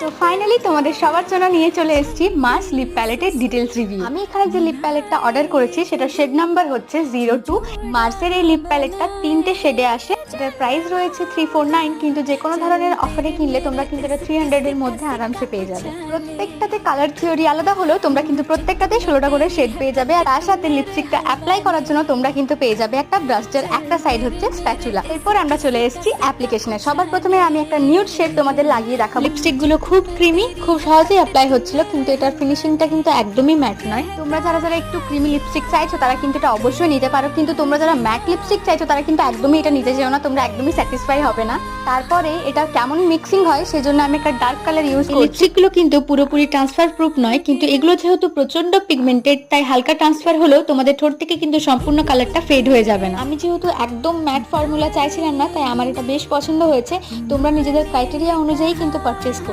তো ফাইনালি তোমাদের সবার জন্য নিয়ে চলে এসেছি মার্স লিপ প্যালেটের ডিটেলস রিভিউ। আমি এখানে যে লিপ প্যালেটটা অর্ডার করেছি সেটা শেড নাম্বার হচ্ছে 02। মার্সের এই লিপ প্যালেটটা 3টে শেডে আসে। এটার প্রাইস রয়েছে 349, কিন্তু যে কোনো ধরনের অফারে কিনলে তোমরা কিন্তু এটা 300 এর মধ্যে আরামসে পেয়ে যাবে। প্রত্যেকটাতে কালার থিওরি আলাদা হলেও তোমরা কিন্তু প্রত্যেকটাতে 16টা করে শেড পেয়ে যাবে। আর তার সাথে লিপস্টিকটা অ্যাপ্লাই করার জন্য তোমরা কিন্তু পেয়ে যাবে একটা ব্রাশ, যার একটা সাইড হচ্ছে স্প্যাচুলা। এরপর আমরা চলে এসেছি অ্যাপ্লিকেশনে। সবার প্রথমে আমি একটা নিউড শেড তোমাদের লাগিয়ে দেখাবো। লিপস্টিক গুলো খুব ক্রিমি, খুব সহজেই অ্যাপ্লাই হচ্ছিল, কিন্তু এটার ফিনিশিংটা কিন্তু একদমই ম্যাট নয়। তোমরা যারা একটু ক্রিমি লিপস্টিক চাইছো তারা কিন্তু এটা অবশ্যই নিতে পারো, কিন্তু তোমরা যারা ম্যাট লিপস্টিক চাইছো তারা কিন্তু একদমই এটা নিতে চাও না, তোমরা একদমই স্যাটিসফাই হবে না। তারপরে এটা কেমন মিক্সিং হয় সেজন্য আমি একটা ডার্ক কালার ইউজ করি। লিপস্টিক গুলো কিন্তু পুরোপুরি ট্রান্সফার প্রুফ নয়, কিন্তু এগুলো যেহেতু প্রচন্ড পিগমেন্টেড তাই হালকা ট্রান্সফার হলেও তোমাদের ঠোঁট থেকে কিন্তু সম্পূর্ণ কালারটা ফেড হয়ে যাবে না। আমি যেহেতু একদম ম্যাট ফর্মুলা চাইছিলাম না, তাই আমার এটা বেশ পছন্দ হয়েছে। তোমরা নিজেদের ক্রাইটেরিয়া অনুযায়ী কিন্তু পারচেস করো।